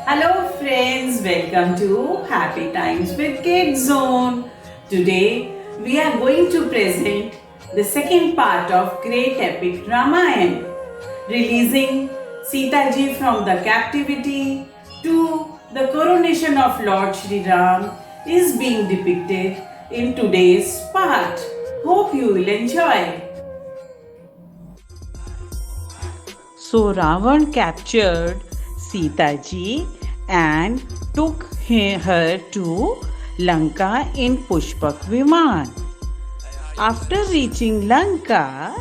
Hello friends, welcome to Happy Times with Kids Zone. Today we are going to present the second part of great epic Ramayana, releasing Sita ji from the captivity to the coronation of Lord Shri Ram is being depicted in today's part. Hope you will enjoy. So Ravan captured Sita ji and took her to Lanka in Pushpak Viman. After reaching Lanka,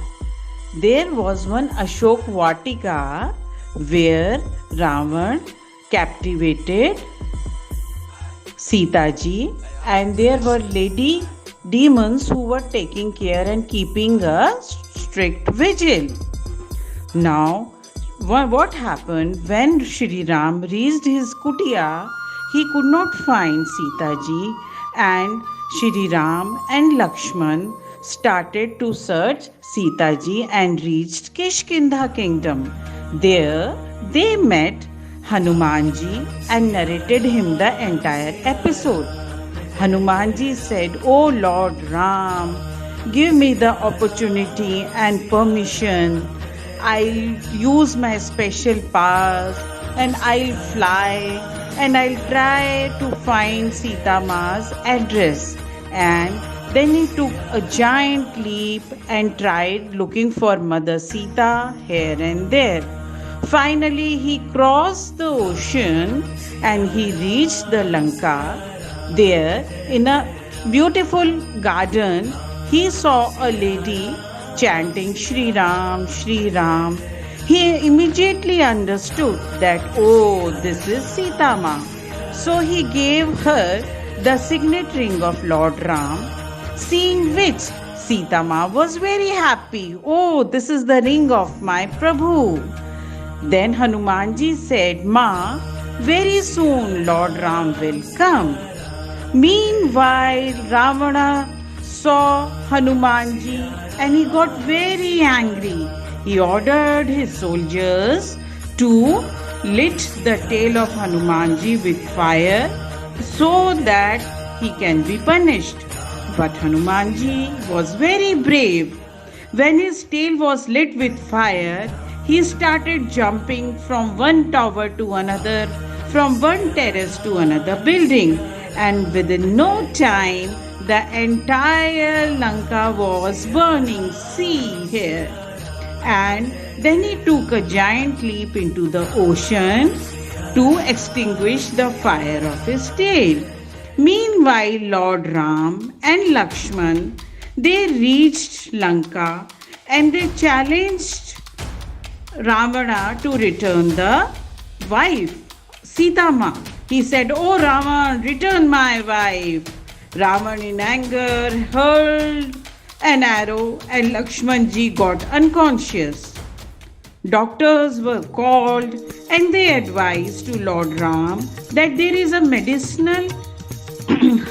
there was one Ashok Vatika where Ravan captivated Sita ji, and there were lady demons who were taking care and keeping a strict vigil. Now, what happened when Shri Ram reached his kutia, he could not find Sita ji, and Shri Ram and Lakshman started to search Sita ji and reached Kishkindha kingdom. There they met Hanumanji and narrated him the entire episode. Hanumanji said, "O Lord Ram, give me the opportunity and permission. I'll use my special powers and I'll fly and I'll try to find Sita Ma's address." And then he took a giant leap and tried looking for Mother Sita here and there. Finally, he crossed the ocean and he reached the Lanka. There, in a beautiful garden, he saw a lady chanting Shri Ram, Shri Ram. He immediately understood that, oh, this is Sita Ma. So he gave her the signet ring of Lord Ram, seeing which Sita Ma was very happy. Oh, this is the ring of my Prabhu. Then Hanumanji said, "Ma, very soon Lord Ram will come." Meanwhile, Ravana saw Hanumanji and he got very angry. He ordered his soldiers to lit the tail of Hanumanji with fire so that he can be punished. But Hanumanji was very brave. When his tail was lit with fire, he started jumping from one tower to another, from one terrace to another building, and within no time, the entire Lanka was burning. See here. And then he took a giant leap into the ocean to extinguish the fire of his tail. Meanwhile, Lord Ram and Lakshman, they reached Lanka and they challenged Ravana to return the wife, Sita Ma. He said, "Oh Ravan, return my wife." Ravan in anger hurled an arrow and Lakshmanji got unconscious. Doctors were called and they advised to Lord Ram that there is a medicinal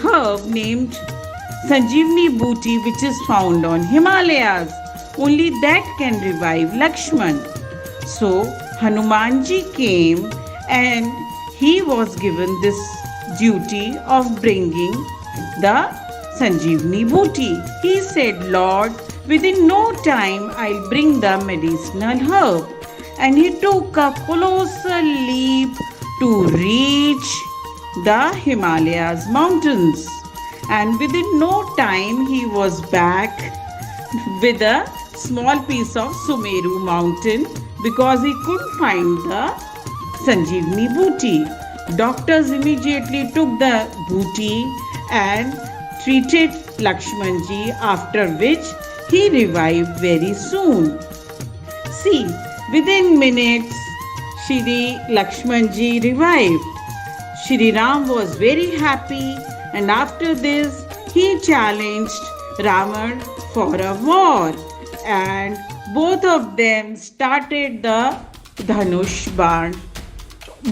herb named Sanjeevani Booty which is found on Himalayas. Only that can revive Lakshman. So Hanumanji came and he was given this duty of bringing the Sanjeevani Booty. He said, "Lord, within no time I'll bring the medicinal herb." And he took a colossal leap to reach the Himalayas mountains. And within no time he was back with a small piece of Sumeru mountain because he couldn't find the Sanjeevani Booty. Doctors immediately took the booty and treated Lakshmanji, after which he revived very soon. See, within minutes, Shri Lakshmanji revived. Shri Ram was very happy, and after this, he challenged Ravan for a war. And both of them started the Dhanush Ban.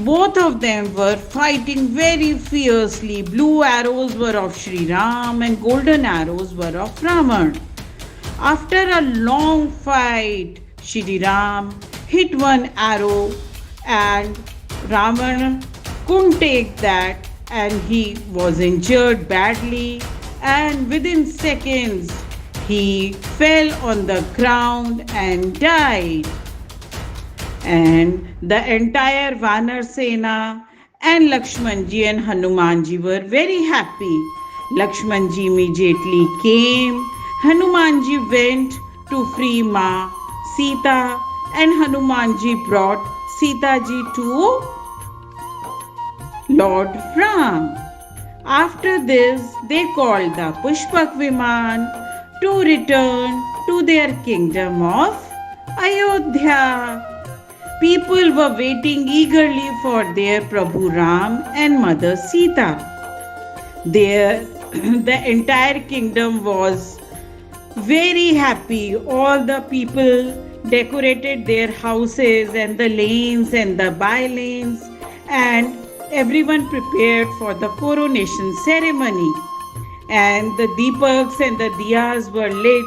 Both of them were fighting very fiercely. Blue arrows were of Shri Ram and golden arrows were of Ravan. After a long fight, Shri Ram hit one arrow and Ravan couldn't take that and he was injured badly, and within seconds he fell on the ground and died. And the entire Vanar Sena and Lakshmanji and Hanumanji were very happy. Lakshmanji immediately came. Hanumanji went to free Ma Sita, and Hanumanji brought Sita ji to Lord Ram. After this, they called the Pushpak Viman to return to their kingdom of Ayodhya. People were waiting eagerly for their Prabhu Ram and Mother Sita. The entire kingdom was very happy. All the people decorated their houses and the lanes and the by-lanes, and everyone prepared for the coronation ceremony. And the deepaks and the diyas were lit,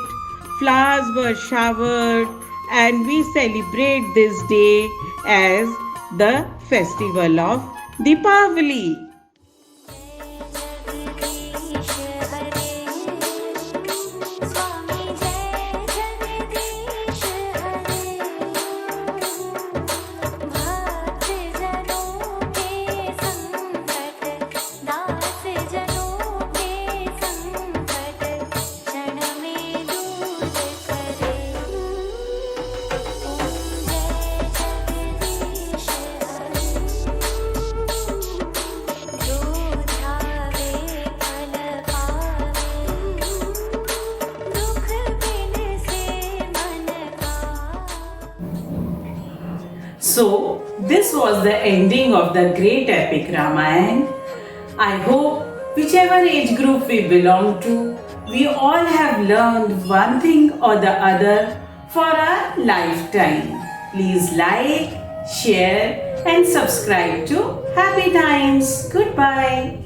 flowers were showered, and we celebrate this day as the festival of Deepavali. So, this was the ending of the great epic Ramayana. I hope whichever age group we belong to, we all have learned one thing or the other for a lifetime. Please like, share and subscribe to Happy Times. Goodbye.